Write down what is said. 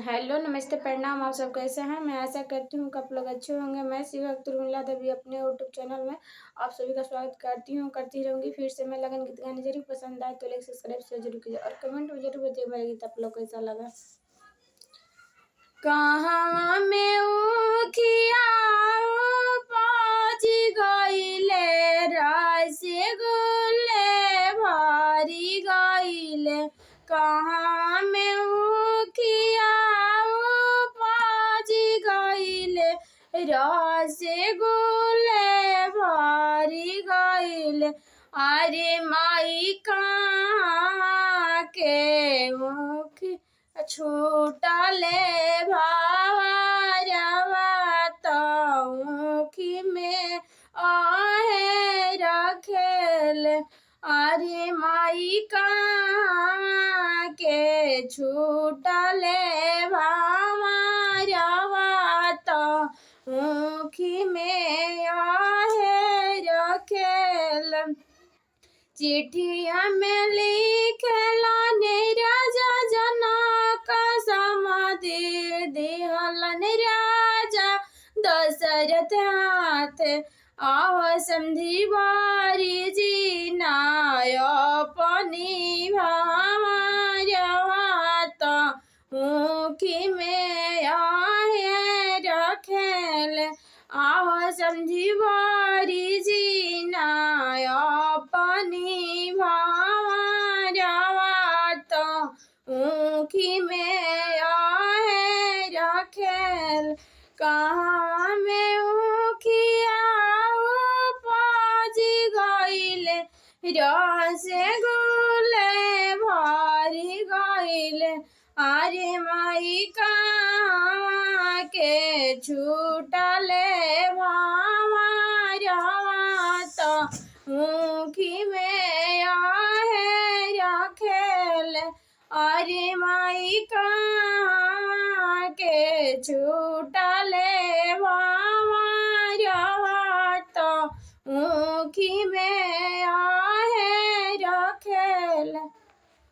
Hello, नमस्ते, प्रणाम। आप सब कैसे हैं? मैं आशा करती हूँ कि आप लोग अच्छे होंगे। मैं शिवा अख्तर उर्मिला देवी अपने यूट्यूब चैनल में आप सभी का स्वागत करती हूँ, करती रहूँगी। फिर से मैं लगन गीत गाने जरूर पसंद आए तो लाइक सब्सक्राइब शेयर जरूर कीजिए और कमेंट में जरूर बताइए मेरा गीत आप लोग कैसा लगा। कहाँ में ऊखिया पाजी गईले रसगुल्ले भरी गईले। कहाँ में ऊखिया पाजी गईले रसगुल्ले भरी गईले। अरे माई कहाँ के ऊखी छूटले भावरवा तौखी में आहे रखेल। अरे माई कहाँ के छूटले भावरवा तौखी में आहे रखेल। चिट्ठिया में लिखला राजा जनक समाधि दिहलन राजा दशरथ हाथ। आह समधी बारी जी नाय अपनी भावरवा तौखी में आहे रखेल। आह समधी बारी जी नाय अपनी भावरवा तौखी में आहे रखेल। कहाँ में ऊखिया पाजी गईले रसगुल्ले भरी गईले। अरे माई कहाँ के छूटले भावरवा तौखी में आहे रखेल। अरे माई कहाँ के छूटले भावरवा तौखी में